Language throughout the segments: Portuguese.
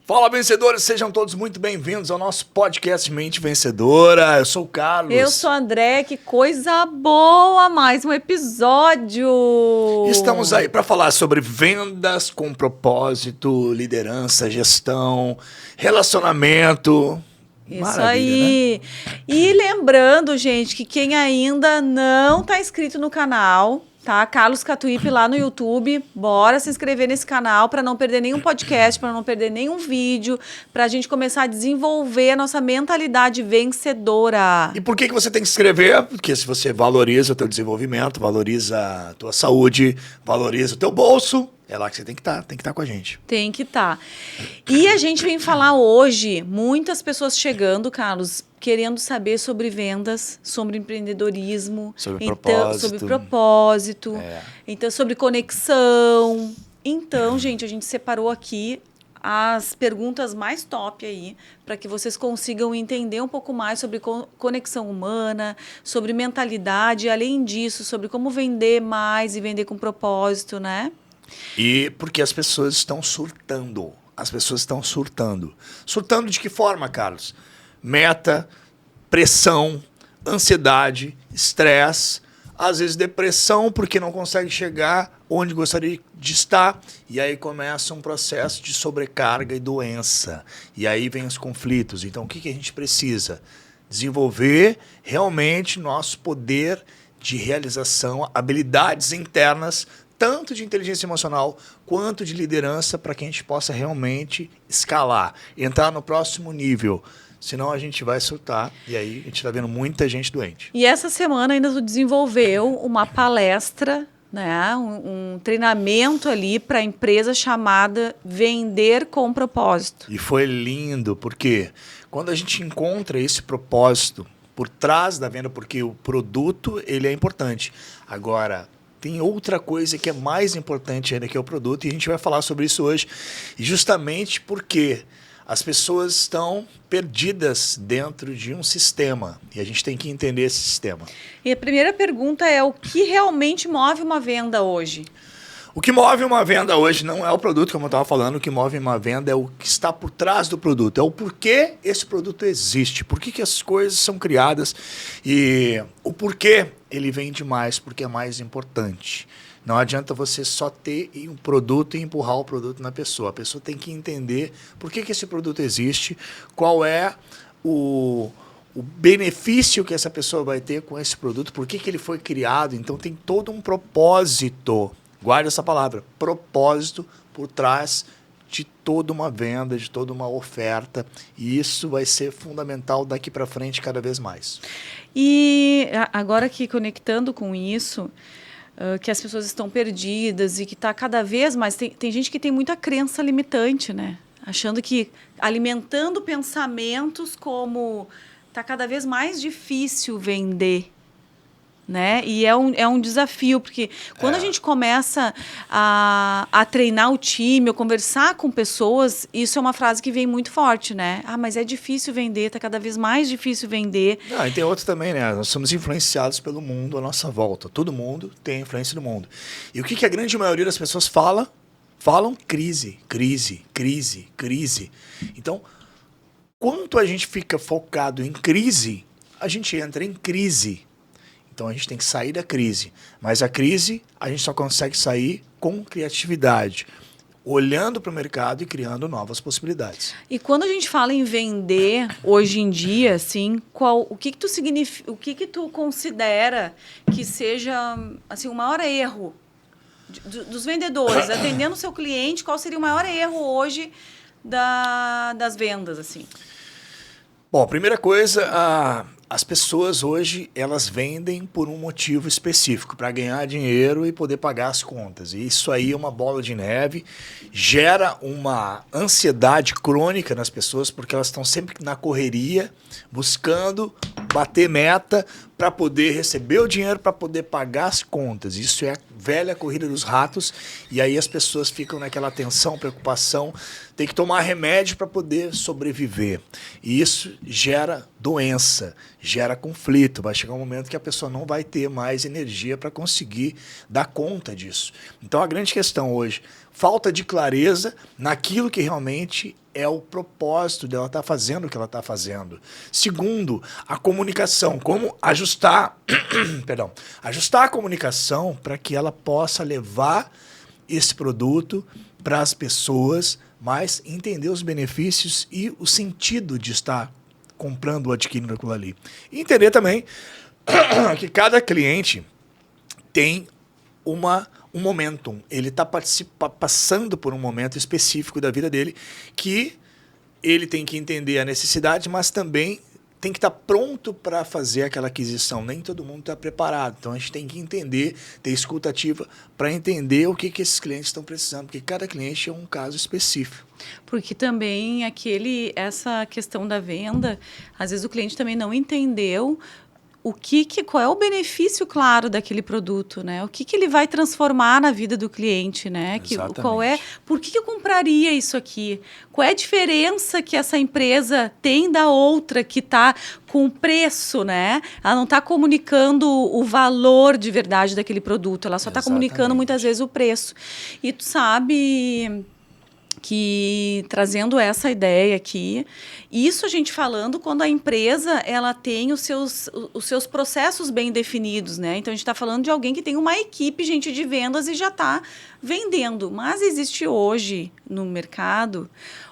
Fala, vencedores! Sejam todos muito bem-vindos ao nosso podcast Mente Vencedora. Eu sou o Carlos. Eu sou a André. Que coisa boa! Mais um episódio! Estamos aí para falar sobre vendas com propósito, liderança, gestão, relacionamento. Isso Maravilha, aí! né? E lembrando, gente, que quem ainda não está inscrito no canal... Tá, Carlos Catuípe lá no YouTube, bora se inscrever nesse canal para não perder nenhum podcast, para não perder nenhum vídeo, para a gente começar a desenvolver a nossa mentalidade vencedora. E por que você tem que se inscrever? Porque se você valoriza o teu desenvolvimento, valoriza a tua saúde, valoriza o teu bolso, é lá que você tem que estar com a gente. Tem que estar. E a gente vem falar hoje, muitas pessoas chegando, Carlos, querendo saber sobre vendas, sobre empreendedorismo, sobre propósito, então sobre conexão. Então, gente, a gente separou aqui as perguntas mais top aí, para que vocês consigam entender um pouco mais sobre conexão humana, sobre mentalidade, e além disso, sobre como vender mais e vender com propósito, né? E porque as pessoas estão surtando. As pessoas estão surtando. Surtando de que forma, Carlos? Meta, pressão, ansiedade, estresse, às vezes depressão porque não consegue chegar onde gostaria de estar. E aí começa um processo de sobrecarga e doença. E aí vem os conflitos. Então o que a gente precisa? Desenvolver realmente nosso poder de realização, habilidades internas, tanto de inteligência emocional quanto de liderança, para que a gente possa realmente escalar, entrar no próximo nível. Senão a gente vai surtar e aí a gente está vendo muita gente doente. E essa semana ainda tu desenvolveu uma palestra, né, um treinamento ali para a empresa chamada Vender com Propósito. E foi lindo, porque quando a gente encontra esse propósito por trás da venda, porque o produto ele é importante. Agora, tem outra coisa que é mais importante ainda, que é o produto, e a gente vai falar sobre isso hoje. E justamente porque as pessoas estão perdidas dentro de um sistema, e a gente tem que entender esse sistema. E a primeira pergunta é: o que realmente move uma venda hoje? O que move uma venda hoje não é o produto, como eu estava falando. O que move uma venda é o que está por trás do produto. É o porquê esse produto existe. Por que as coisas são criadas. E o porquê ele vende mais, porque é mais importante. Não adianta você só ter um produto e empurrar o produto na pessoa. A pessoa tem que entender por que esse produto existe, qual é o benefício que essa pessoa vai ter com esse produto, por que ele foi criado. Então tem todo um propósito. Guarde essa palavra, propósito, por trás de toda uma venda, de toda uma oferta. E isso vai ser fundamental daqui para frente cada vez mais. E agora aqui, conectando com isso, que as pessoas estão perdidas e que está cada vez mais... Tem gente que tem muita crença limitante, né? Achando que alimentando pensamentos como está cada vez mais difícil vender. Né? E é um desafio, porque quando a gente começa a treinar o time, ou conversar com pessoas, isso é uma frase que vem muito forte, né? Ah, mas é difícil vender, está cada vez mais difícil vender. E tem outro também, né? Nós somos influenciados pelo mundo à nossa volta. Todo mundo tem influência do mundo. E o que a grande maioria das pessoas fala? Falam crise, crise, crise, crise. Então, quanto a gente fica focado em crise, a gente entra em crise. Então a gente tem que sair da crise. Mas a crise a gente só consegue sair com criatividade, olhando para o mercado e criando novas possibilidades. E quando a gente fala em vender hoje em dia, assim, o que tu significa, o que tu considera que seja assim o maior erro dos vendedores atendendo o seu cliente? Qual seria o maior erro hoje das vendas, assim? Bom, a primeira coisa, as pessoas hoje, elas vendem por um motivo específico, para ganhar dinheiro e poder pagar as contas. E isso aí é uma bola de neve, gera uma ansiedade crônica nas pessoas, porque elas estão sempre na correria, buscando bater meta, para poder receber o dinheiro, para poder pagar as contas. Isso é a velha corrida dos ratos, e aí as pessoas ficam naquela tensão, preocupação, tem que tomar remédio para poder sobreviver. E isso gera doença, gera conflito. Vai chegar um momento que a pessoa não vai ter mais energia para conseguir dar conta disso. Então a grande questão hoje, falta de clareza naquilo que realmente é o propósito dela estar fazendo o que ela está fazendo. Segundo, a comunicação. Como ajustar, perdão, ajustar a comunicação para que ela possa levar esse produto para as pessoas, mas entender os benefícios e o sentido de estar comprando ou adquirindo aquilo ali. E entender também que cada cliente tem um momentum, ele está passando por um momento específico da vida dele que ele tem que entender a necessidade, mas também tem que estar pronto para fazer aquela aquisição. Nem todo mundo está preparado, então a gente tem que entender, ter escuta ativa para entender o que esses clientes estão precisando, porque cada cliente é um caso específico. Porque também essa questão da venda, às vezes o cliente também não entendeu qual é o benefício, claro, daquele produto, né? O que ele vai transformar na vida do cliente, né? Por que eu compraria isso aqui? Qual é a diferença que essa empresa tem da outra que está com preço, né? Ela não está comunicando o valor de verdade daquele produto, ela só está comunicando muitas vezes o preço. E tu sabe que, trazendo essa ideia aqui, isso a gente falando quando a empresa ela tem os seus processos bem definidos, né? Então a gente está falando de alguém que tem uma equipe, gente, de vendas e já está vendendo. Mas existe hoje no mercado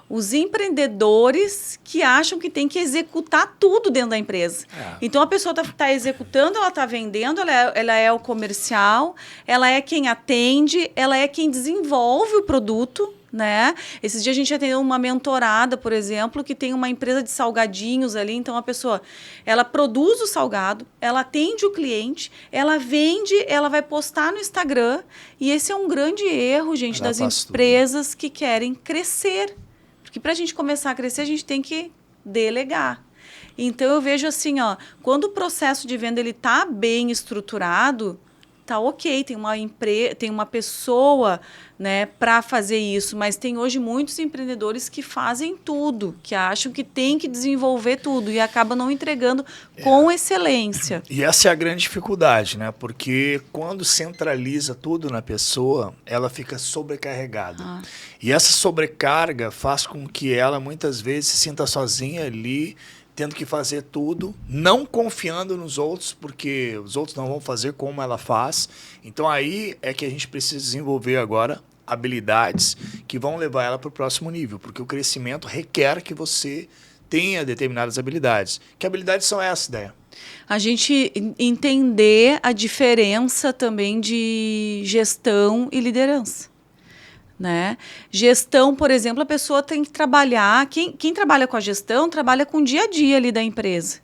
os empreendedores que acham que tem que executar tudo dentro da empresa. Então a pessoa está executando, ela está vendendo, ela é o comercial, ela é quem atende, ela é quem desenvolve o produto, né? Esses dias a gente atendeu uma mentorada, por exemplo, que tem uma empresa de salgadinhos ali. Então a pessoa, ela produz o salgado, ela atende o cliente, ela vende, ela vai postar no Instagram. E esse é um grande erro, gente, das empresas que querem crescer. Porque para a gente começar a crescer, a gente tem que delegar. Então eu vejo assim, ó, quando o processo de venda ele tá bem estruturado, tá ok, tem uma pessoa, né, para fazer isso, mas tem hoje muitos empreendedores que fazem tudo, que acham que tem que desenvolver tudo e acabam não entregando com excelência. E essa é a grande dificuldade, né? Porque quando centraliza tudo na pessoa, ela fica sobrecarregada. E essa sobrecarga faz com que ela muitas vezes se sinta sozinha ali, tendo que fazer tudo, não confiando nos outros, porque os outros não vão fazer como ela faz. Então aí é que a gente precisa desenvolver agora habilidades que vão levar ela para o próximo nível, porque o crescimento requer que você tenha determinadas habilidades. Que habilidades são essas, Déia? A gente entender a diferença também de gestão e liderança. Né? Gestão, por exemplo, a pessoa tem que trabalhar, quem trabalha com a gestão, trabalha com o dia a dia ali da empresa.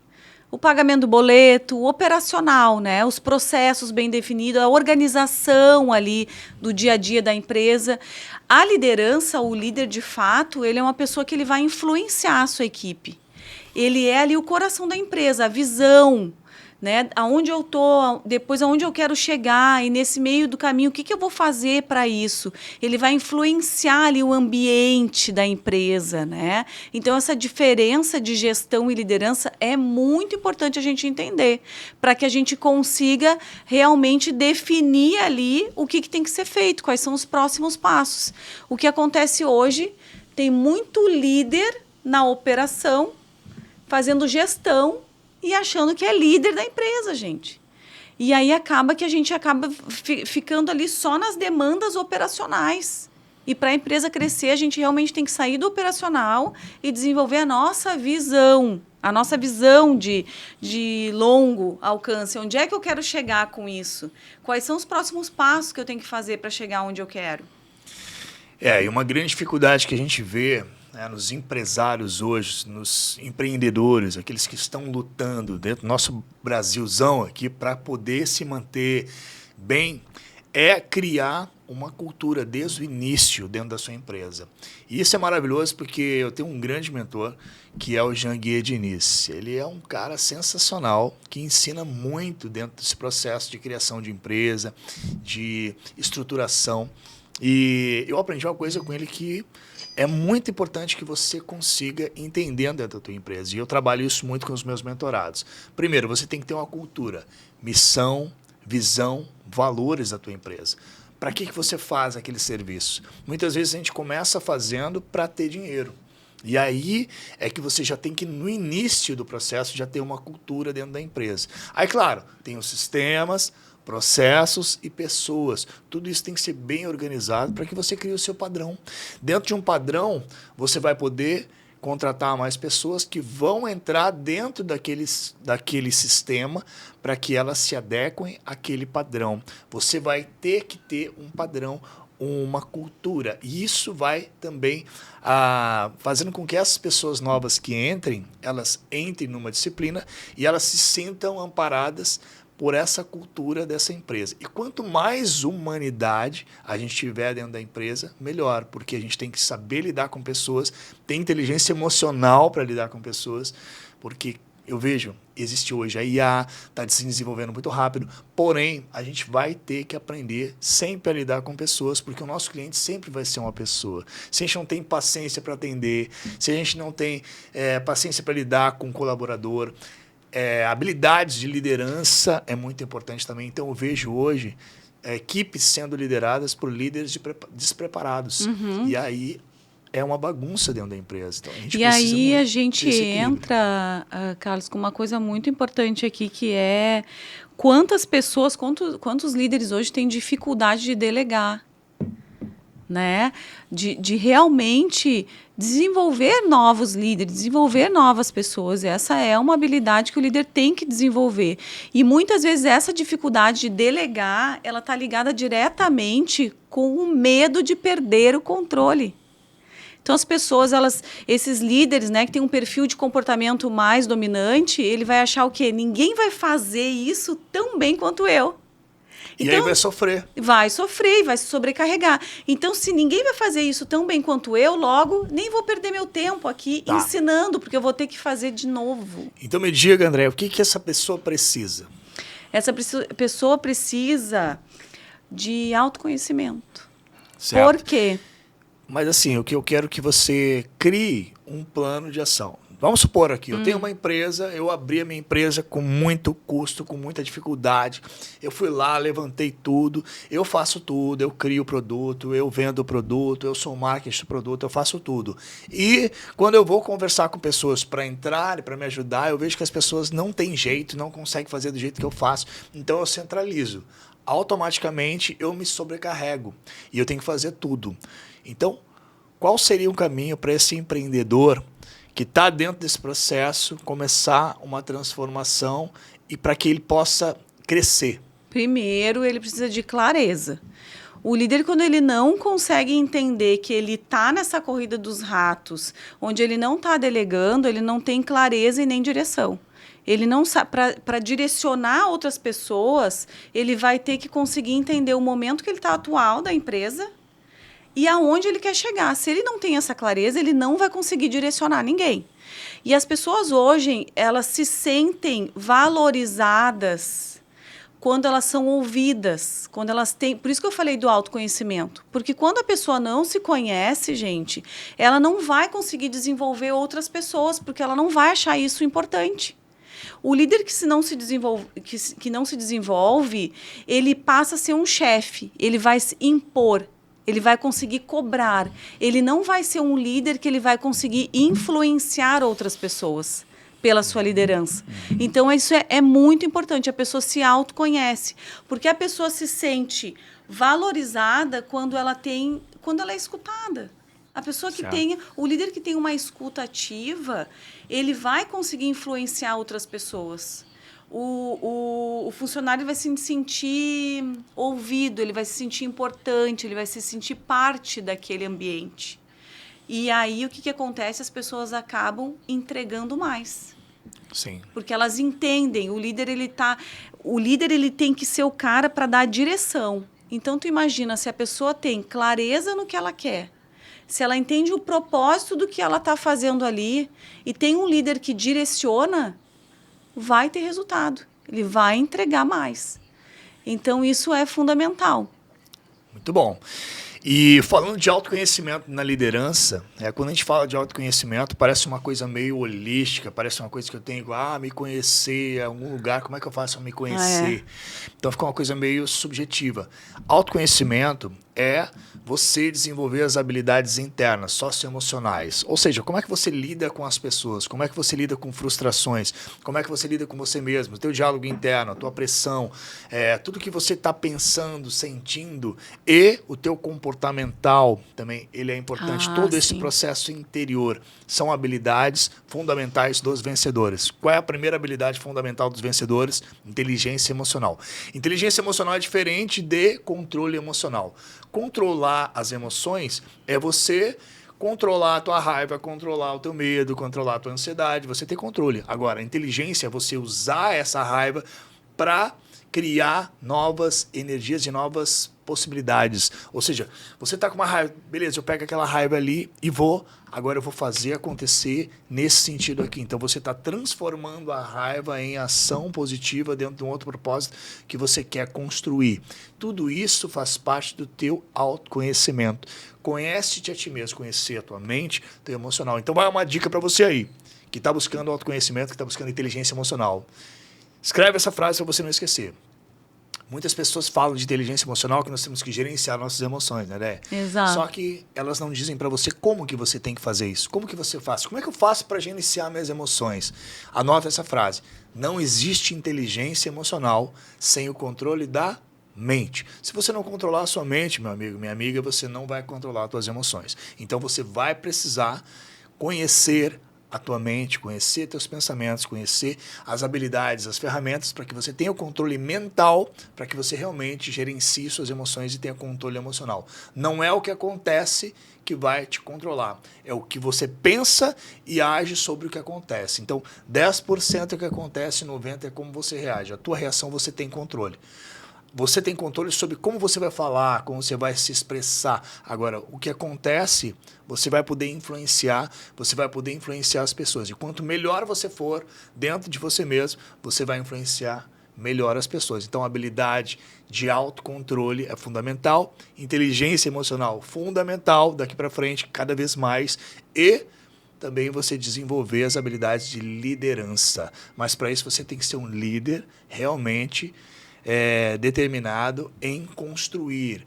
O pagamento do boleto, o operacional, né? Os processos bem definidos, a organização ali do dia a dia da empresa. A liderança, o líder de fato, ele é uma pessoa que ele vai influenciar a sua equipe. Ele é ali o coração da empresa, a visão, né? Aonde eu tô, depois aonde eu quero chegar, e nesse meio do caminho, o que eu vou fazer para isso? Ele vai influenciar ali o ambiente da empresa, né? Então, essa diferença de gestão e liderança é muito importante a gente entender, para que a gente consiga realmente definir ali o que tem que ser feito, quais são os próximos passos. O que acontece hoje, tem muito líder na operação, fazendo gestão, e achando que é líder da empresa, gente. E aí acaba que a gente acaba ficando ali só nas demandas operacionais. E para a empresa crescer, a gente realmente tem que sair do operacional e desenvolver a nossa visão de longo alcance. Onde é que eu quero chegar com isso? Quais são os próximos passos que eu tenho que fazer para chegar onde eu quero? E uma grande dificuldade que a gente vê, né, nos empresários hoje, nos empreendedores, aqueles que estão lutando dentro do nosso Brasilzão aqui para poder se manter bem, é criar uma cultura desde o início dentro da sua empresa. E isso é maravilhoso porque eu tenho um grande mentor, que é o Jean-Guy Diniz. Ele é um cara sensacional, que ensina muito dentro desse processo de criação de empresa, de estruturação. E eu aprendi uma coisa com ele que é muito importante que você consiga entender dentro da tua empresa. E eu trabalho isso muito com os meus mentorados. Primeiro, você tem que ter uma cultura, missão, visão, valores da tua empresa. Para que você faz aquele serviço? Muitas vezes a gente começa fazendo para ter dinheiro. E aí é que você já tem que, no início do processo, já ter uma cultura dentro da empresa. Aí, claro, tem os sistemas, processos e pessoas. Tudo isso tem que ser bem organizado para que você crie o seu padrão. Dentro de um padrão, você vai poder contratar mais pessoas que vão entrar dentro daquele sistema para que elas se adequem àquele padrão. Você vai ter que ter um padrão, uma cultura. E isso vai também fazendo com que essas pessoas novas que entrem, elas entrem numa disciplina e elas se sintam amparadas por essa cultura dessa empresa. E quanto mais humanidade a gente tiver dentro da empresa, melhor, porque a gente tem que saber lidar com pessoas, ter inteligência emocional para lidar com pessoas, porque eu vejo, existe hoje a IA, está se desenvolvendo muito rápido, porém, a gente vai ter que aprender sempre a lidar com pessoas, porque o nosso cliente sempre vai ser uma pessoa. Se a gente não tem paciência para atender, se a gente não tem paciência para lidar com o colaborador, habilidades de liderança é muito importante também. Então, eu vejo hoje equipes sendo lideradas por líderes despreparados. Uhum. E aí é uma bagunça dentro da empresa. Então, a gente entra, Carlos, com uma coisa muito importante aqui, que é quantos líderes hoje têm dificuldade de delegar, né? De realmente desenvolver novos líderes, desenvolver novas pessoas. Essa é uma habilidade que o líder tem que desenvolver. E muitas vezes essa dificuldade de delegar, ela está ligada diretamente com o medo de perder o controle. Então as pessoas, esses líderes, né, que têm um perfil de comportamento mais dominante, ele vai achar o quê? Ninguém vai fazer isso tão bem quanto eu. Então, e aí vai sofrer. Vai sofrer e vai se sobrecarregar. Então, se ninguém vai fazer isso tão bem quanto eu, logo, nem vou perder meu tempo aqui ensinando, porque eu vou ter que fazer de novo. Então, me diga, André, o que essa pessoa precisa? Essa pessoa precisa de autoconhecimento. Certo. Por quê? Mas, assim, o que eu quero que você crie um plano de ação. Vamos supor aqui, eu tenho uma empresa, eu abri a minha empresa com muito custo, com muita dificuldade. Eu fui lá, levantei tudo, eu faço tudo, eu crio o produto, eu vendo o produto, eu sou o marketing do produto, eu faço tudo. E quando eu vou conversar com pessoas para entrar e para me ajudar, eu vejo que as pessoas não têm jeito, não conseguem fazer do jeito que eu faço. Então eu centralizo. Automaticamente eu me sobrecarrego e eu tenho que fazer tudo. Então, qual seria um caminho para esse empreendedor que está dentro desse processo, começar uma transformação e para que ele possa crescer? Primeiro, ele precisa de clareza. O líder, quando ele não consegue entender que ele está nessa corrida dos ratos, onde ele não está delegando, ele não tem clareza e nem direção. Ele não sabe, para direcionar outras pessoas, ele vai ter que conseguir entender o momento que ele está atual da empresa e aonde ele quer chegar. Se ele não tem essa clareza, ele não vai conseguir direcionar ninguém. E as pessoas hoje, elas se sentem valorizadas quando elas são ouvidas, quando elas têm... Por isso que eu falei do autoconhecimento. Porque quando a pessoa não se conhece, gente, ela não vai conseguir desenvolver outras pessoas, porque ela não vai achar isso importante. O líder que não se desenvolve, ele passa a ser um chefe, ele vai se impor, ele vai conseguir cobrar. Ele não vai ser um líder que ele vai conseguir influenciar outras pessoas pela sua liderança. Então, isso é muito importante. A pessoa se autoconhece. Porque a pessoa se sente valorizada quando ela é escutada. A pessoa que tem, o líder que tem uma escuta ativa, ele vai conseguir influenciar outras pessoas. O funcionário vai se sentir ouvido, ele vai se sentir importante, ele vai se sentir parte daquele ambiente. E aí, o que acontece? As pessoas acabam entregando mais. Sim. Porque elas entendem, o líder ele tem que ser o cara para dar a direção. Então, tu imagina, se a pessoa tem clareza no que ela quer, se ela entende o propósito do que ela está fazendo ali e tem um líder que direciona, vai ter resultado. Ele vai entregar mais. Então, isso é fundamental. Muito bom. E falando de autoconhecimento na liderança, quando a gente fala de autoconhecimento, parece uma coisa meio holística, parece uma coisa que eu tenho, me conhecer em algum lugar, como é que eu faço para me conhecer? Então fica uma coisa meio subjetiva. Autoconhecimento é você desenvolver as habilidades internas, socioemocionais. Ou seja, como é que você lida com as pessoas, como é que você lida com frustrações, como é que você lida com você mesmo, o teu diálogo interno, a tua pressão, tudo que você está pensando, sentindo e o teu comportamental também, ele é importante. Todo esse processo interior são habilidades fundamentais dos vencedores. Qual é a primeira habilidade fundamental dos vencedores? Inteligência emocional. Inteligência emocional é diferente de controle emocional. Controlar as emoções é você controlar a tua raiva, controlar o teu medo, controlar a tua ansiedade, você ter controle. Agora, a inteligência é você usar essa raiva para criar novas energias e novas possibilidades. Ou seja, você está com uma raiva, beleza, eu pego aquela raiva ali e agora eu vou fazer acontecer nesse sentido aqui. Então você está transformando a raiva em ação positiva dentro de um outro propósito que você quer construir. Tudo isso faz parte do teu autoconhecimento. Conhece-te a ti mesmo, conhecer a tua mente, teu emocional. Então vai uma dica para você aí, que está buscando autoconhecimento, que está buscando inteligência emocional. Escreve essa frase para você não esquecer. Muitas pessoas falam de inteligência emocional, que nós temos que gerenciar nossas emoções, né? Exato. Só que elas não dizem para você como que você tem que fazer isso. Como que você faz? Como é que eu faço para gerenciar minhas emoções? Anota essa frase. Não existe inteligência emocional sem o controle da mente. Se você não controlar a sua mente, meu amigo, minha amiga, você não vai controlar as suas emoções. Então você vai precisar conhecer a tua mente, conhecer teus pensamentos, conhecer as habilidades, as ferramentas para que você tenha o controle mental, para que você realmente gerencie suas emoções e tenha controle emocional. Não é o que acontece que vai te controlar, é o que você pensa e age sobre o que acontece. Então, 10% é o que acontece, 90% é como você reage. A tua reação você tem controle. Você tem controle sobre como você vai falar, como você vai se expressar. Agora, o que acontece, você vai poder influenciar as pessoas. E quanto melhor você for dentro de você mesmo, você vai influenciar melhor as pessoas. Então, a habilidade de autocontrole é fundamental, inteligência emocional fundamental, daqui para frente, cada vez mais, e também você desenvolver as habilidades de liderança. Mas para isso você tem que ser um líder realmente determinado em construir.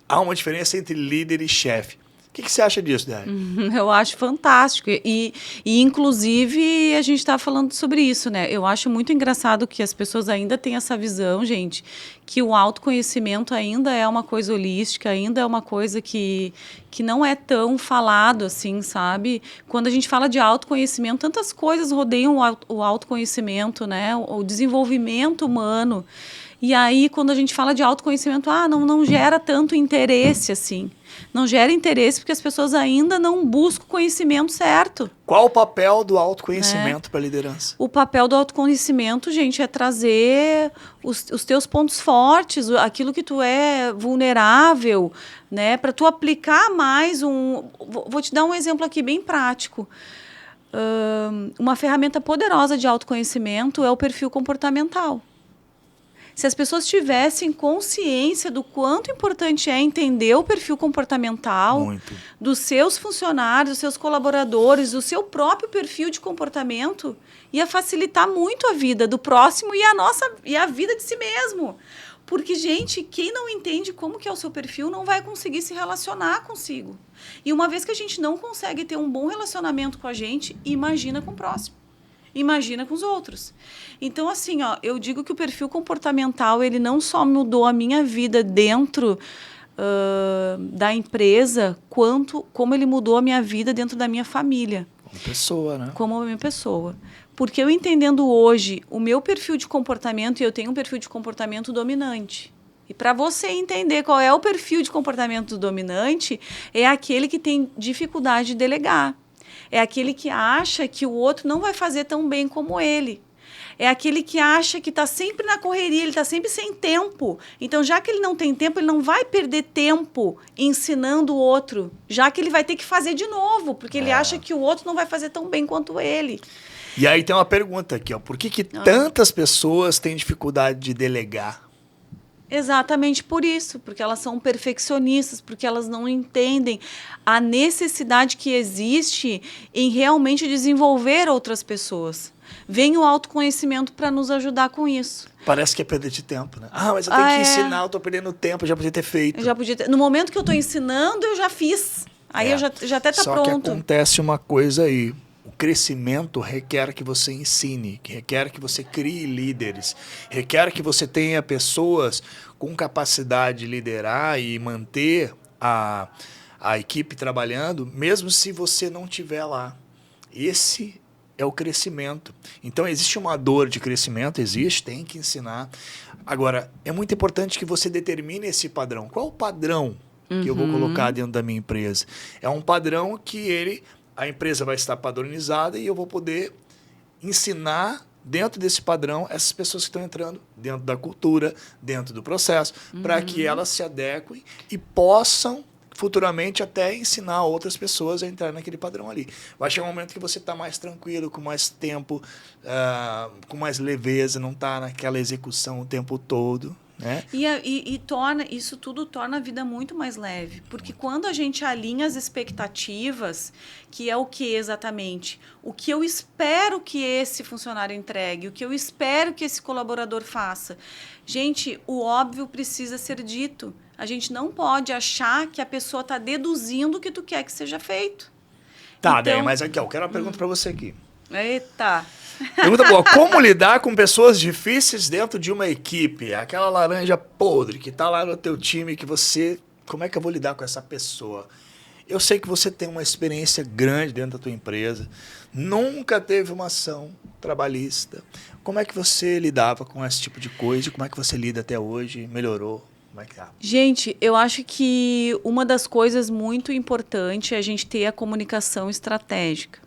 Há uma diferença entre líder e chefe. O que você acha disso, Dani? Eu acho fantástico. E inclusive, a gente está falando sobre isso, né? Eu acho muito engraçado que as pessoas ainda têm essa visão, gente, que o autoconhecimento ainda é uma coisa holística, ainda é uma coisa que não é tão falado assim, sabe? Quando a gente fala de autoconhecimento, tantas coisas rodeiam o autoconhecimento, né? O desenvolvimento humano. E aí, quando a gente fala de autoconhecimento, não gera tanto interesse assim. Não gera interesse porque as pessoas ainda não buscam o conhecimento certo. Qual o papel do autoconhecimento para a liderança? O papel do autoconhecimento, gente, é trazer os teus pontos fortes, aquilo que tu é vulnerável, né? Para tu aplicar mais Vou te dar um exemplo aqui bem prático. Uma ferramenta poderosa de autoconhecimento é o perfil comportamental. Se as pessoas tivessem consciência do quanto importante é entender o perfil comportamental dos seus funcionários, dos seus colaboradores, do seu próprio perfil de comportamento, ia facilitar muito a vida do próximo e a vida de si mesmo. Porque, gente, quem não entende como que é o seu perfil não vai conseguir se relacionar consigo. E uma vez que a gente não consegue ter um bom relacionamento com a gente, imagina com o próximo. Imagina com os outros. Então, assim, eu digo que o perfil comportamental, ele não só mudou a minha vida dentro da empresa, como ele mudou a minha vida dentro da minha família. Como pessoa, né? Como minha pessoa. Porque eu entendendo hoje o meu perfil de comportamento, e eu tenho um perfil de comportamento dominante. E para você entender qual é o perfil de comportamento dominante, é aquele que tem dificuldade de delegar. É aquele que acha que o outro não vai fazer tão bem como ele. É aquele que acha que está sempre na correria, ele está sempre sem tempo. Então, já que ele não tem tempo, ele não vai perder tempo ensinando o outro, já que ele vai ter que fazer de novo, porque ele acha que o outro não vai fazer tão bem quanto ele. E aí tem uma pergunta aqui, ó. Por que tantas pessoas têm dificuldade de delegar? Exatamente por isso, porque elas são perfeccionistas, porque elas não entendem a necessidade que existe em realmente desenvolver outras pessoas. Vem o autoconhecimento para nos ajudar com isso. Parece que é perder de tempo, né? Ah, mas eu tenho que ensinar, eu tô perdendo tempo, eu já podia ter feito. Eu já podia ter... No momento que eu estou ensinando, eu já fiz. Aí eu já até está pronto. Só que acontece uma coisa aí. O crescimento requer que você ensine, requer que você crie líderes, requer que você tenha pessoas com capacidade de liderar e manter a equipe trabalhando, mesmo se você não estiver lá. Esse é o crescimento. Então, existe uma dor de crescimento, existe, tem que ensinar. Agora, é muito importante que você determine esse padrão. Qual é o padrão que eu vou colocar dentro da minha empresa? É um padrão que a empresa vai estar padronizada e eu vou poder ensinar dentro desse padrão essas pessoas que estão entrando dentro da cultura, dentro do processo, para que elas se adequem e possam futuramente até ensinar outras pessoas a entrar naquele padrão ali. Vai chegar um momento que você está mais tranquilo, com mais tempo, com mais leveza, não está naquela execução o tempo todo. Né? Isso tudo torna a vida muito mais leve. Porque quando a gente alinha as expectativas, que é o que exatamente? O que eu espero que esse funcionário entregue, o que eu espero que esse colaborador faça. Gente, o óbvio precisa ser dito. A gente não pode achar que a pessoa está deduzindo o que tu quer que seja feito. Tá, então... mas aqui, eu quero uma pergunta para você aqui. Eita! Pergunta boa. Como lidar com pessoas difíceis dentro de uma equipe? Aquela laranja podre que está lá no teu time, que você... Como é que eu vou lidar com essa pessoa? Eu sei que você tem uma experiência grande dentro da tua empresa, nunca teve uma ação trabalhista. Como é que você lidava com esse tipo de coisa? Como é que você lida até hoje? Melhorou? Como é que tá? Gente, eu acho que uma das coisas muito importantes é a gente ter a comunicação estratégica,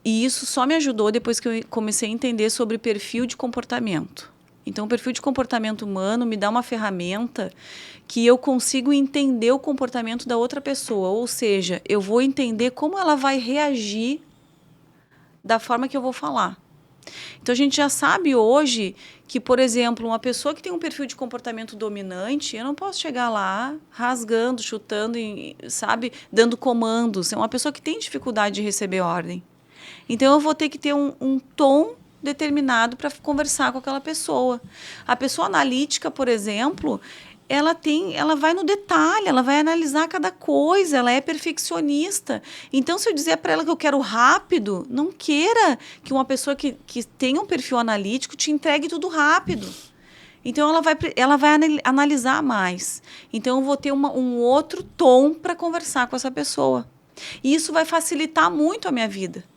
e isso só me ajudou depois que eu comecei a entender sobre perfil de comportamento. Então, o perfil de comportamento humano me dá uma ferramenta que eu consigo entender o comportamento da outra pessoa. Ou seja, eu vou entender como ela vai reagir da forma que eu vou falar. Então, a gente já sabe hoje que, por exemplo, uma pessoa que tem um perfil de comportamento dominante, eu não posso chegar lá rasgando, chutando, sabe, dando comandos. É uma pessoa que tem dificuldade de receber ordem. Então, eu vou ter que ter um tom determinado para conversar com aquela pessoa. A pessoa analítica, por exemplo, ela vai no detalhe, ela vai analisar cada coisa, ela é perfeccionista. Então, se eu dizer para ela que eu quero rápido, não queira que uma pessoa que tenha um perfil analítico te entregue tudo rápido. Então, ela vai analisar mais. Então, eu vou ter um outro tom para conversar com essa pessoa. E isso vai facilitar muito a minha vida.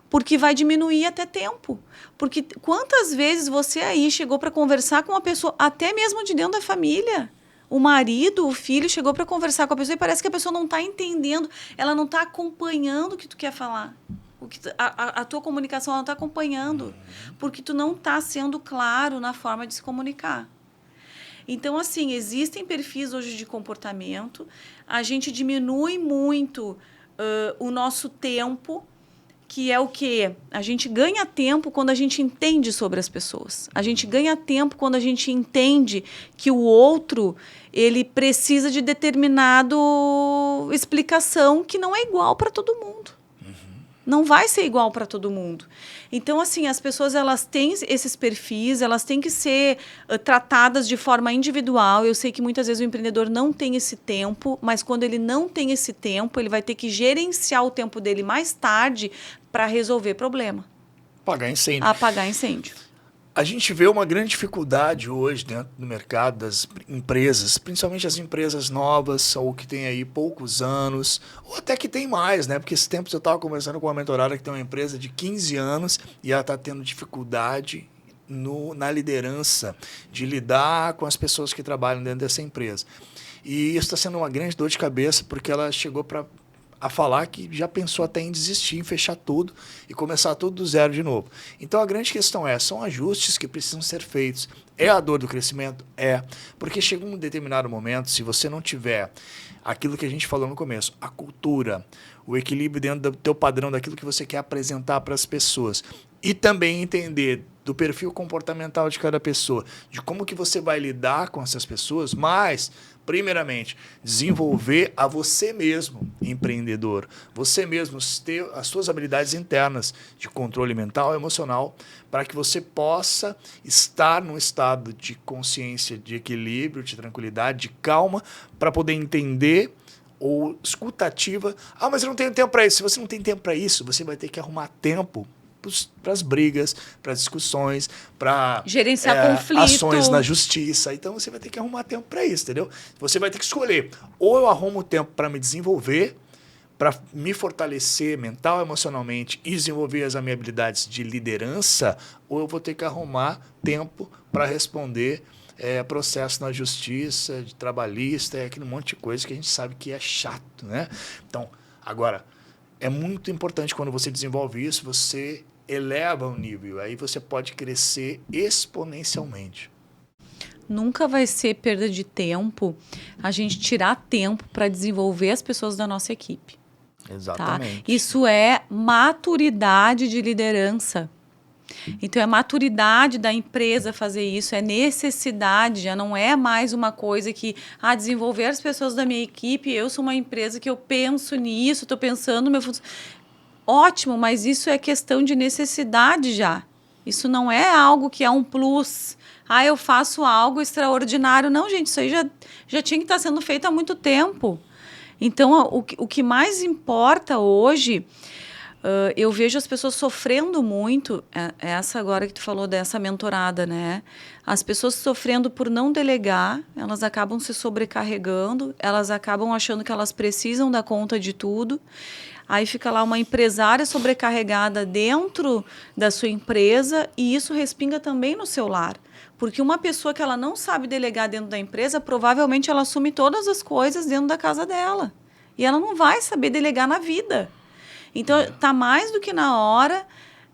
Porque vai diminuir até tempo. Porque quantas vezes você aí chegou para conversar com uma pessoa, até mesmo de dentro da família, o marido, o filho chegou para conversar com a pessoa e parece que a pessoa não está entendendo, ela não está acompanhando o que tu quer falar. A tua comunicação ela não está acompanhando, porque tu não está sendo claro na forma de se comunicar. Então, assim, existem perfis hoje de comportamento, a gente diminui muito o nosso tempo, que é o quê? A gente ganha tempo quando a gente entende sobre as pessoas. A gente ganha tempo quando a gente entende que o outro ele precisa de determinada explicação que não é igual para todo mundo. Não vai ser igual para todo mundo. Então, assim, as pessoas elas têm esses perfis, elas têm que ser tratadas de forma individual. Eu sei que muitas vezes o empreendedor não tem esse tempo, mas quando ele não tem esse tempo, ele vai ter que gerenciar o tempo dele mais tarde para resolver problema. Apagar incêndio. Apagar incêndio. A gente vê uma grande dificuldade hoje dentro do mercado das empresas, principalmente as empresas novas ou que têm aí poucos anos, ou até que tem mais, né? Porque esses tempos eu estava conversando com uma mentorada que tem uma empresa de 15 anos e ela está tendo dificuldade na liderança, de lidar com as pessoas que trabalham dentro dessa empresa. E isso está sendo uma grande dor de cabeça porque ela chegou para a falar que já pensou até em desistir, em fechar tudo e começar tudo do zero de novo. Então a grande questão são ajustes que precisam ser feitos. É a dor do crescimento? É. Porque chega um determinado momento, se você não tiver aquilo que a gente falou no começo, a cultura, o equilíbrio dentro do teu padrão, daquilo que você quer apresentar para as pessoas, e também entender do perfil comportamental de cada pessoa, de como que você vai lidar com essas pessoas, mas, primeiramente, desenvolver a você mesmo, empreendedor. Você mesmo ter as suas habilidades internas de controle mental e emocional para que você possa estar num estado de consciência, de equilíbrio, de tranquilidade, de calma, para poder entender ou escutativa. Ah, mas eu não tenho tempo para isso. Se você não tem tempo para isso, você vai ter que arrumar tempo para as brigas, para as discussões, para gerenciar conflito, ações na justiça. Então você vai ter que arrumar tempo para isso, entendeu? Você vai ter que escolher. Ou eu arrumo tempo para me desenvolver, para me fortalecer mental, emocionalmente e desenvolver as minhas habilidades de liderança, ou eu vou ter que arrumar tempo para responder processo na justiça, de trabalhista, aquele monte de coisa que a gente sabe que é chato, né? Então, agora, é muito importante quando você desenvolve isso, você eleva o nível, aí você pode crescer exponencialmente. Nunca vai ser perda de tempo a gente tirar tempo para desenvolver as pessoas da nossa equipe. Exatamente. Tá? Isso é maturidade de liderança. Então, é maturidade da empresa fazer isso, é necessidade, já não é mais uma coisa que, desenvolver as pessoas da minha equipe, eu sou uma empresa que eu penso nisso, estou pensando no meu futuro. Ótimo, mas isso é questão de necessidade já. Isso não é algo que é um plus. Eu faço algo extraordinário. Não, gente, isso aí já tinha que estar sendo feito há muito tempo. Então, o que mais importa hoje... eu vejo as pessoas sofrendo muito, essa agora que tu falou dessa mentorada, né? As pessoas sofrendo por não delegar, elas acabam se sobrecarregando, elas acabam achando que elas precisam dar conta de tudo. Aí fica lá uma empresária sobrecarregada dentro da sua empresa e isso respinga também no seu lar. Porque uma pessoa que ela não sabe delegar dentro da empresa, provavelmente ela assume todas as coisas dentro da casa dela. E ela não vai saber delegar na vida. Então, está mais do que na hora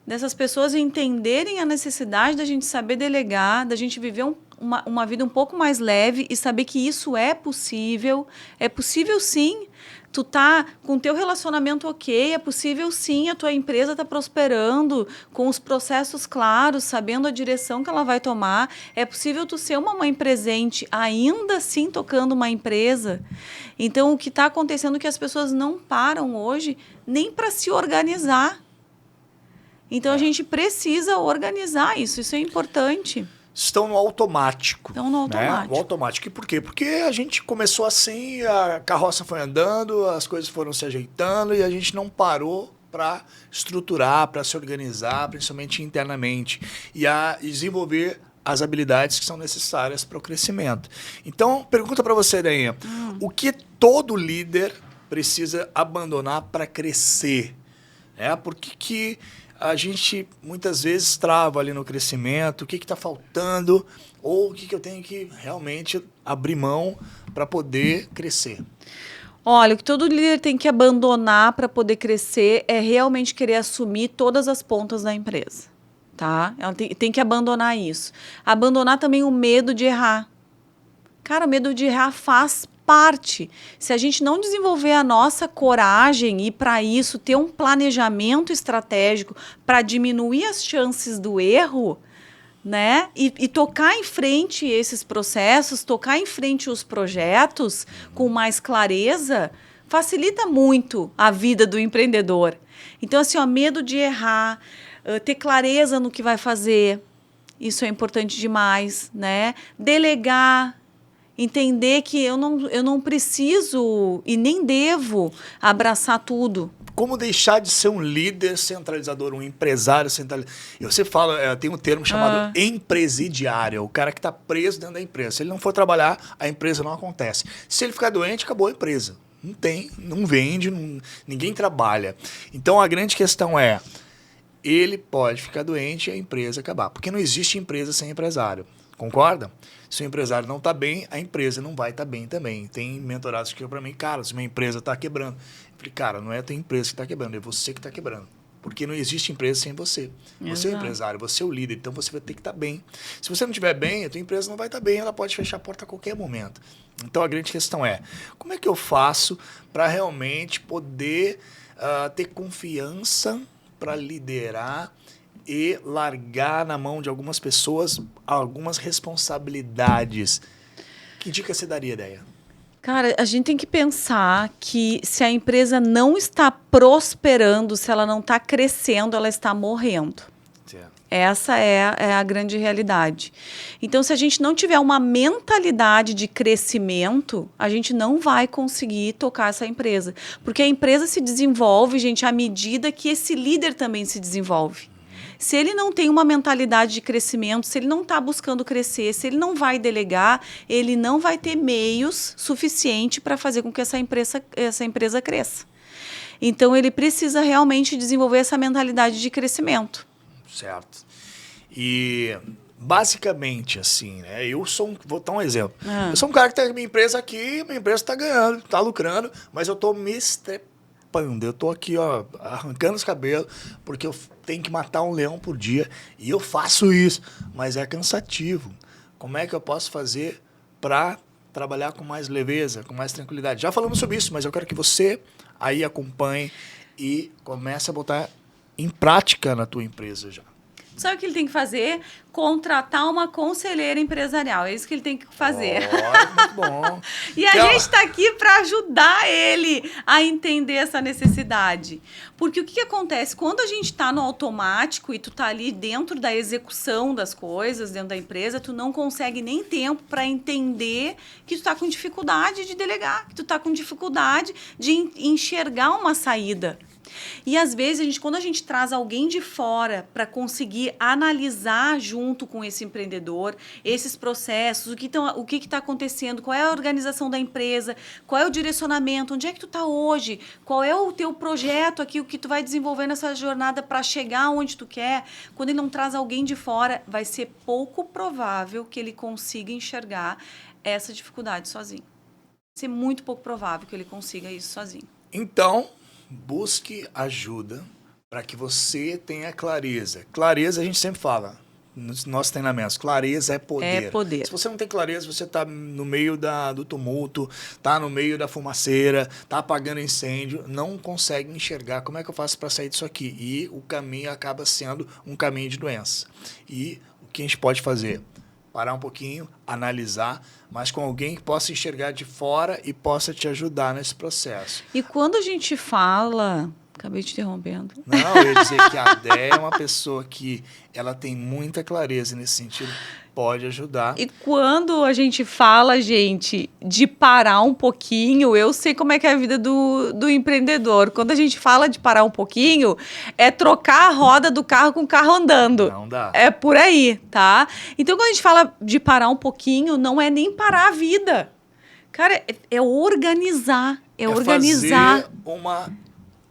dessas pessoas entenderem a necessidade da gente saber delegar, da gente viver uma vida um pouco mais leve e saber que isso é possível. É possível, sim. Tu tá com o teu relacionamento ok, é possível, sim, a tua empresa tá prosperando, com os processos claros, sabendo a direção que ela vai tomar. É possível tu ser uma mãe presente, ainda assim tocando uma empresa. Então, o que está acontecendo é que as pessoas não param hoje nem para se organizar. Então, a gente precisa organizar isso. Isso é importante. Estão no automático. Estão no automático. Né? O automático. E por quê? Porque a gente começou assim, a carroça foi andando, as coisas foram se ajeitando e a gente não parou para estruturar, para se organizar, principalmente internamente, e a desenvolver as habilidades que são necessárias para o crescimento. Então, pergunta para você, Dainha, o que todo líder precisa abandonar para crescer? Por que a gente muitas vezes trava ali no crescimento? O que está faltando? Ou o que eu tenho que realmente abrir mão para poder crescer? Olha, o que todo líder tem que abandonar para poder crescer é realmente querer assumir todas as pontas da empresa. Tá? Ela tem que abandonar isso. Abandonar também o medo de errar. Cara, o medo de errar faz parte. Se a gente não desenvolver a nossa coragem e, para isso, ter um planejamento estratégico para diminuir as chances do erro, né? E tocar em frente esses processos, tocar em frente os projetos com mais clareza, facilita muito a vida do empreendedor. Então, assim, medo de errar, ter clareza no que vai fazer, isso é importante demais, né? Delegar, entender que eu não preciso e nem devo abraçar tudo. Como deixar de ser um líder centralizador, um empresário centralizador? Você fala, tem um termo chamado empresidiário, o cara que está preso dentro da empresa. Se ele não for trabalhar, a empresa não acontece. Se ele ficar doente, acabou a empresa. Não tem, não vende, ninguém trabalha. Então, a grande questão é, ele pode ficar doente e a empresa acabar. Porque não existe empresa sem empresário. Concorda? Se o empresário não está bem, a empresa não vai estar bem também. Tem mentorados que para mim, cara, se minha empresa está quebrando. Eu Falei, cara, não é a tua empresa que está quebrando, é você que está quebrando. Porque não existe empresa sem você. Você é o empresário, você é o líder, então você vai ter que estar bem. Se você não estiver bem, a tua empresa não vai estar bem, ela pode fechar a porta a qualquer momento. Então a grande questão é, como é que eu faço para realmente poder ter confiança para liderar e largar na mão de algumas pessoas algumas responsabilidades? Que dica você daria, Déia? Cara, a gente tem que pensar que se a empresa não está prosperando, se ela não está crescendo, ela está morrendo. Certo. Essa é a grande realidade. Então, se a gente não tiver uma mentalidade de crescimento, a gente não vai conseguir tocar essa empresa. Porque a empresa se desenvolve, gente, à medida que esse líder também se desenvolve. Se ele não tem uma mentalidade de crescimento, se ele não está buscando crescer, se ele não vai delegar, ele não vai ter meios suficientes para fazer com que essa empresa cresça. Então, ele precisa realmente desenvolver essa mentalidade de crescimento. Certo. E, basicamente, assim, né? Vou dar um exemplo. Eu sou um cara que tem minha empresa aqui, minha empresa está ganhando, está lucrando, mas eu estou me estrepando. Eu tô aqui, ó, arrancando os cabelos, porque eu tenho que matar um leão por dia. E eu faço isso, mas é cansativo. Como é que eu posso fazer para trabalhar com mais leveza, com mais tranquilidade? Já falamos sobre isso, mas eu quero que você aí acompanhe e comece a botar em prática na tua empresa já. Sabe o que ele tem que fazer? Contratar uma conselheira empresarial. É isso que ele tem que fazer. Muito bom. E a gente está aqui para ajudar ele a entender essa necessidade. Porque o que acontece? Quando a gente está no automático e tu está ali dentro da execução das coisas, dentro da empresa, tu não consegue nem tempo para entender que tu está com dificuldade de delegar, que tu está com dificuldade de enxergar uma saída. E às vezes, quando a gente traz alguém de fora para conseguir analisar junto com esse empreendedor esses processos, o que está acontecendo, qual é a organização da empresa, qual é o direcionamento, onde é que tu está hoje, qual é o teu projeto aqui, o que tu vai desenvolver nessa jornada para chegar onde tu quer. Quando ele não traz alguém de fora, vai ser pouco provável que ele consiga enxergar essa dificuldade sozinho. Vai ser muito pouco provável que ele consiga isso sozinho. Então, busque ajuda para que você tenha clareza. Clareza, a gente sempre fala nos nossos treinamentos, clareza é poder. É poder. Se você não tem clareza, você está no meio do tumulto, está no meio da fumaceira, está apagando incêndio, não consegue enxergar como é que eu faço para sair disso aqui. E o caminho acaba sendo um caminho de doença. E o que a gente pode fazer? Parar um pouquinho, analisar, mas com alguém que possa enxergar de fora e possa te ajudar nesse processo. E quando a gente fala... Acabei te interrompendo. Não, eu ia dizer que a Déia é uma pessoa que ela tem muita clareza nesse sentido, pode ajudar. E quando a gente fala, gente, de parar um pouquinho, eu sei como é que é a vida do empreendedor. Quando a gente fala de parar um pouquinho, é trocar a roda do carro com o carro andando. Não dá. É por aí, tá? Então, quando a gente fala de parar um pouquinho, não é nem parar a vida. Cara, é organizar. É organizar. Fazer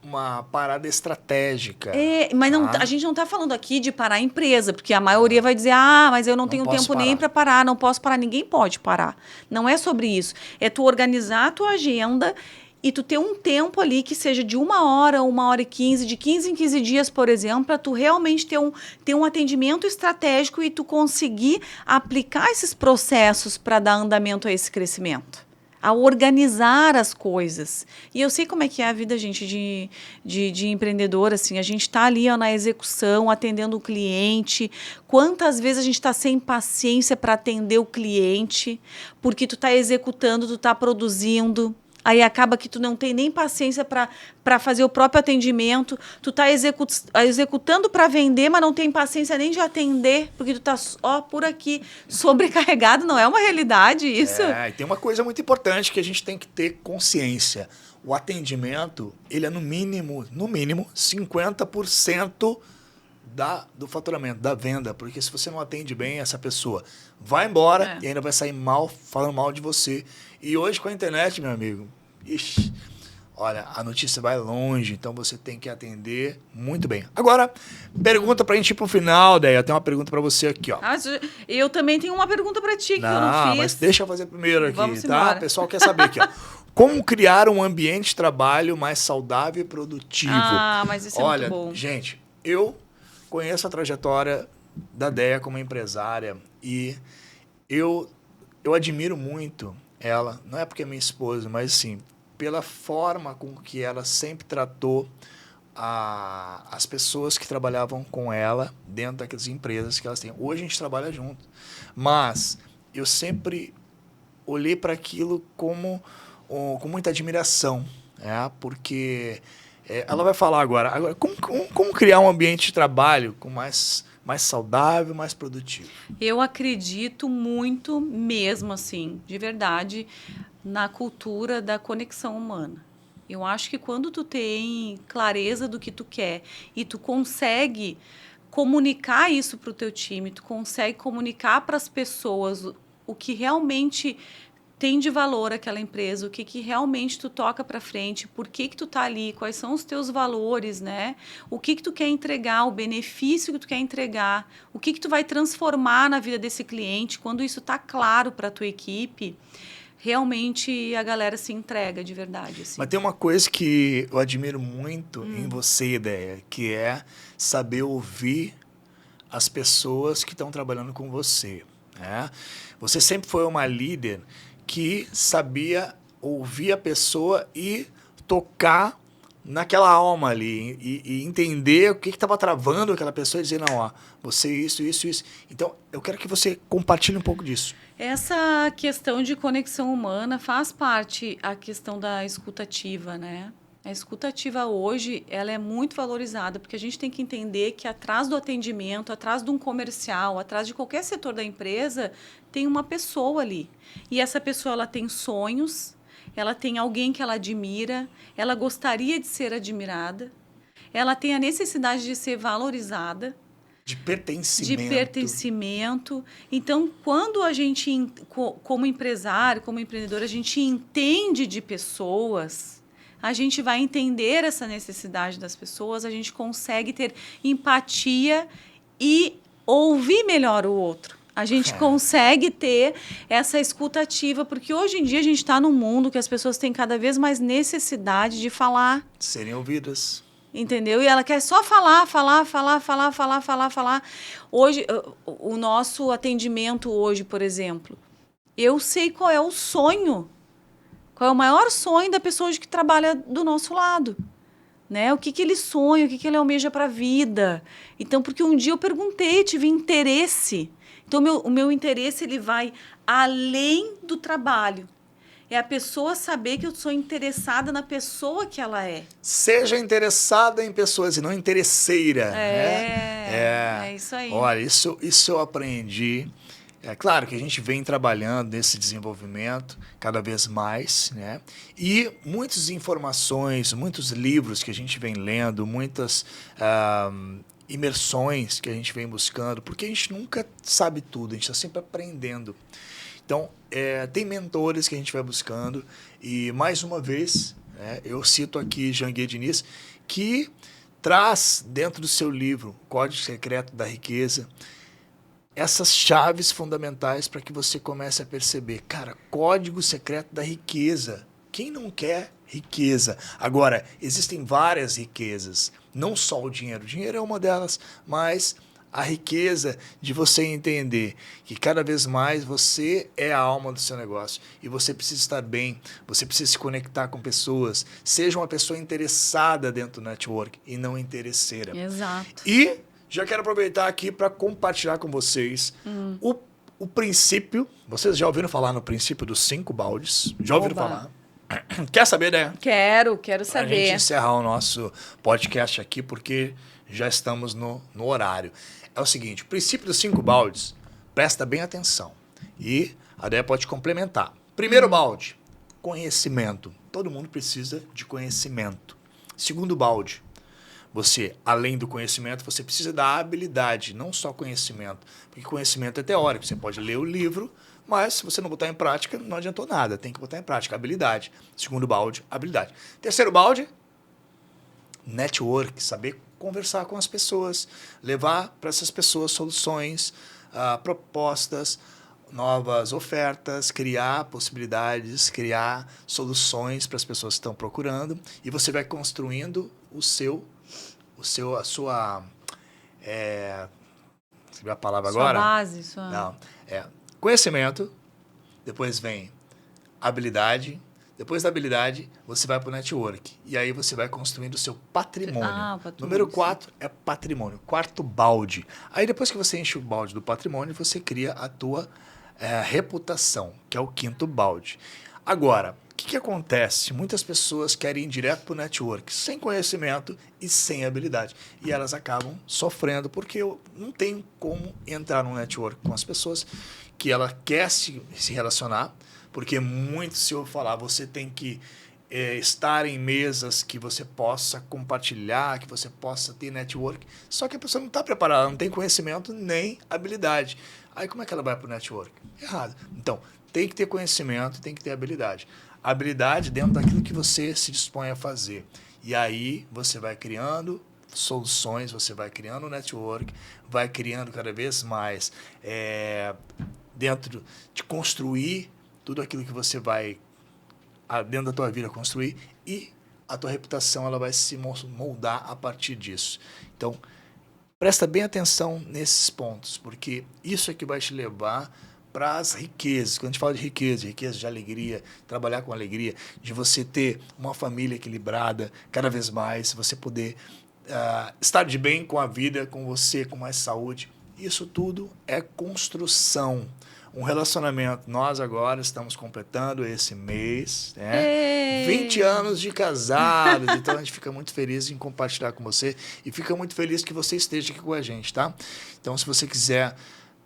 uma parada estratégica. Mas não, a gente não está falando aqui de parar a empresa, porque a maioria vai dizer, mas eu não tenho tempo nem para parar, não posso parar. Ninguém pode parar. Não é sobre isso. É tu organizar a tua agenda e tu ter um tempo ali que seja de 1 hora, 1h15, de 15 em 15 dias, por exemplo, para tu realmente ter um atendimento estratégico e tu conseguir aplicar esses processos para dar andamento a esse crescimento. A organizar as coisas. E eu sei como é que é a vida, gente, de empreendedor, assim, a gente está ali na execução, atendendo o cliente. Quantas vezes a gente está sem paciência para atender o cliente, porque tu está executando, tu está produzindo, aí acaba que tu não tem nem paciência para fazer o próprio atendimento, tu está executando para vender, mas não tem paciência nem de atender, porque tu está por aqui sobrecarregado. Não é uma realidade isso? E tem uma coisa muito importante que a gente tem que ter consciência. O atendimento, ele é no mínimo 50% do faturamento, da venda, porque se você não atende bem, essa pessoa vai embora e ainda vai sair falando mal de você. E hoje com a internet, meu amigo, olha, a notícia vai longe, então você tem que atender muito bem. Agora, pergunta pra gente ir pro final, Deia. Eu tenho uma pergunta pra você aqui, ó. Eu também tenho uma pergunta pra ti que eu não fiz. Mas deixa eu fazer primeiro aqui, Vamos tá? embora. O pessoal quer saber aqui, ó. Como criar um ambiente de trabalho mais saudável e produtivo? Mas isso é muito bom. Gente, eu conheço a trajetória da Deia como empresária e eu admiro muito ela, não é porque é minha esposa, mas assim, pela forma com que ela sempre tratou as pessoas que trabalhavam com ela dentro daquelas empresas que elas têm. Hoje a gente trabalha junto, mas eu sempre olhei para aquilo com muita admiração, porque ela vai falar agora como criar um ambiente de trabalho com mais saudável, mais produtivo. Eu acredito muito mesmo, assim, de verdade, na cultura da conexão humana. Eu acho que quando tu tem clareza do que tu quer e tu consegue comunicar isso para o teu time, tu consegue comunicar para as pessoas o que realmente tem de valor aquela empresa, o que realmente tu toca para frente, por que tu tá ali, quais são os teus valores, né? O que tu quer entregar, o benefício que tu quer entregar, o que tu vai transformar na vida desse cliente. Quando isso tá claro para a tua equipe, realmente a galera se entrega de verdade. Assim. Mas tem uma coisa que eu admiro muito em você, Ideia, que é saber ouvir as pessoas que estão trabalhando com você. Né? Você sempre foi uma líder que sabia ouvir a pessoa e tocar naquela alma ali e entender o que estava travando aquela pessoa e dizer, não, ó, você isso. Então, eu quero que você compartilhe um pouco disso. Essa questão de conexão humana faz parte a questão da escutativa, né? A escutativa hoje, ela é muito valorizada, porque a gente tem que entender que atrás do atendimento, atrás de um comercial, atrás de qualquer setor da empresa, tem uma pessoa ali. E essa pessoa, ela tem sonhos, ela tem alguém que ela admira, ela gostaria de ser admirada, ela tem a necessidade de ser valorizada. De pertencimento. De pertencimento. Então, quando a gente, como empresário, como empreendedor, a gente entende de pessoas, a gente vai entender essa necessidade das pessoas, a gente consegue ter empatia e ouvir melhor o outro. A gente consegue ter essa escutativa, porque hoje em dia a gente está num mundo que as pessoas têm cada vez mais necessidade de falar. Serem ouvidas. Entendeu? E ela quer só falar. Hoje, o nosso atendimento hoje, por exemplo, eu sei qual é o sonho, qual é o maior sonho da pessoa hoje que trabalha do nosso lado. Né? O que ele sonha, o que ele almeja para a vida. Então, porque um dia eu perguntei, tive interesse. Então, o meu interesse ele vai além do trabalho. É a pessoa saber que eu sou interessada na pessoa que ela é. Seja interessada em pessoas e não interesseira. É isso aí. Olha, isso eu aprendi. É claro que a gente vem trabalhando nesse desenvolvimento cada vez mais, né? E muitas informações, muitos livros que a gente vem lendo, muitas imersões que a gente vem buscando, porque a gente nunca sabe tudo, a gente está sempre aprendendo. Então, tem mentores que a gente vai buscando e, mais uma vez, eu cito aqui Janguier Diniz, que traz dentro do seu livro Código Secreto da Riqueza essas chaves fundamentais para que você comece a perceber, cara, código secreto da riqueza. Quem não quer riqueza? Agora, existem várias riquezas, não só o dinheiro. O dinheiro é uma delas, mas a riqueza de você entender que cada vez mais você é a alma do seu negócio e você precisa estar bem, você precisa se conectar com pessoas, seja uma pessoa interessada dentro do network e não interesseira. Exato. E já quero aproveitar aqui para compartilhar com vocês o princípio. Vocês já ouviram falar no princípio dos 5 baldes? Já ouviram falar? Quer saber, né? Quero saber. A gente encerrar o nosso podcast aqui, porque já estamos no horário. É o seguinte, o princípio dos 5 baldes, presta bem atenção. E a Déia pode complementar. Primeiro balde, conhecimento. Todo mundo precisa de conhecimento. Segundo balde, você, além do conhecimento, você precisa da habilidade, não só conhecimento. Porque conhecimento é teórico. Você pode ler o livro, Mas se você não botar em prática, não adiantou nada. Tem que botar em prática. Habilidade. Segundo balde, habilidade. Terceiro balde, network. Saber conversar com as pessoas. Levar para essas pessoas soluções, propostas, novas ofertas, criar possibilidades, criar soluções para as pessoas que estão procurando. E você vai construindo a sua... você viu a palavra sua agora? Base, sua... Não. Conhecimento, depois vem habilidade, depois da habilidade você vai para o network. E aí você vai construindo o seu patrimônio. Patrimônio. Número 4 é patrimônio. Quarto balde. Aí depois que você enche o balde do patrimônio, você cria a tua reputação, que é o quinto balde. Agora, o que acontece? Muitas pessoas querem ir direto para o network, sem conhecimento e sem habilidade. E elas acabam sofrendo, porque não tem como entrar no network com as pessoas que ela quer se relacionar, porque muito, se eu falar, você tem que estar em mesas que você possa compartilhar, que você possa ter network, só que a pessoa não está preparada, não tem conhecimento nem habilidade. Aí como é que ela vai para o network? Errado. Então, tem que ter conhecimento, tem que ter habilidade. Habilidade dentro daquilo que você se dispõe a fazer. E aí você vai criando soluções, você vai criando network, vai criando cada vez mais dentro de construir tudo aquilo que você vai dentro da tua vida construir, e a tua reputação ela vai se moldar a partir disso. Então, presta bem atenção nesses pontos, porque isso é que vai te levar para as riquezas. Quando a gente fala de riqueza de alegria, trabalhar com alegria, de você ter uma família equilibrada cada vez mais, você poder estar de bem com a vida, com você, com mais saúde. Isso tudo é construção. Um relacionamento, nós agora estamos completando esse mês, né? 20 anos de casados, então a gente fica muito feliz em compartilhar com você e fica muito feliz que você esteja aqui com a gente, tá? Então, se você quiser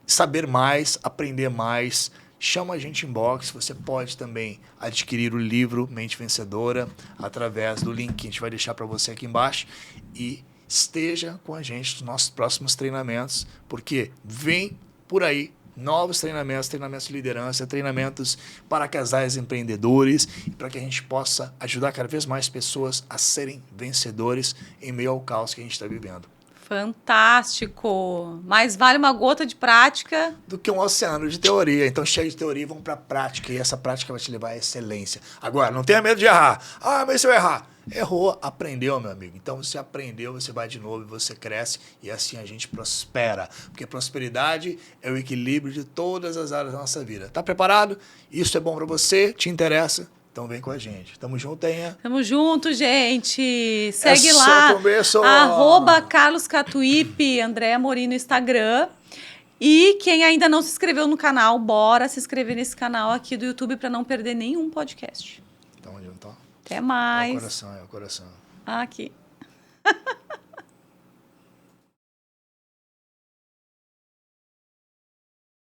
saber mais, aprender mais, chama a gente em inbox. Você pode também adquirir o livro Mente Vencedora através do link que a gente vai deixar para você aqui embaixo e esteja com a gente nos nossos próximos treinamentos, porque vem por aí novos treinamentos de liderança, treinamentos para casais empreendedores, para que a gente possa ajudar cada vez mais pessoas a serem vencedores em meio ao caos que a gente está vivendo. Fantástico! Mais vale uma gota de prática do que um oceano de teoria. Então, chega de teoria, vamos para a prática, e essa prática vai te levar à excelência. Agora, não tenha medo de errar. Mas se eu errar? Errou, aprendeu, meu amigo. Então, você aprendeu, você vai de novo, você cresce, e assim a gente prospera. Porque prosperidade é o equilíbrio de todas as áreas da nossa vida. Tá preparado? Isso é bom para você? Te interessa? Então vem com a gente. Tamo junto, Tenha. Tamo junto, gente. Segue lá. @Carlos Catuípe, Andréa Morim no Instagram. E quem ainda não se inscreveu no canal, bora se inscrever nesse canal aqui do YouTube para não perder nenhum podcast. Tamo junto, ó. Até mais. É o coração. Aqui.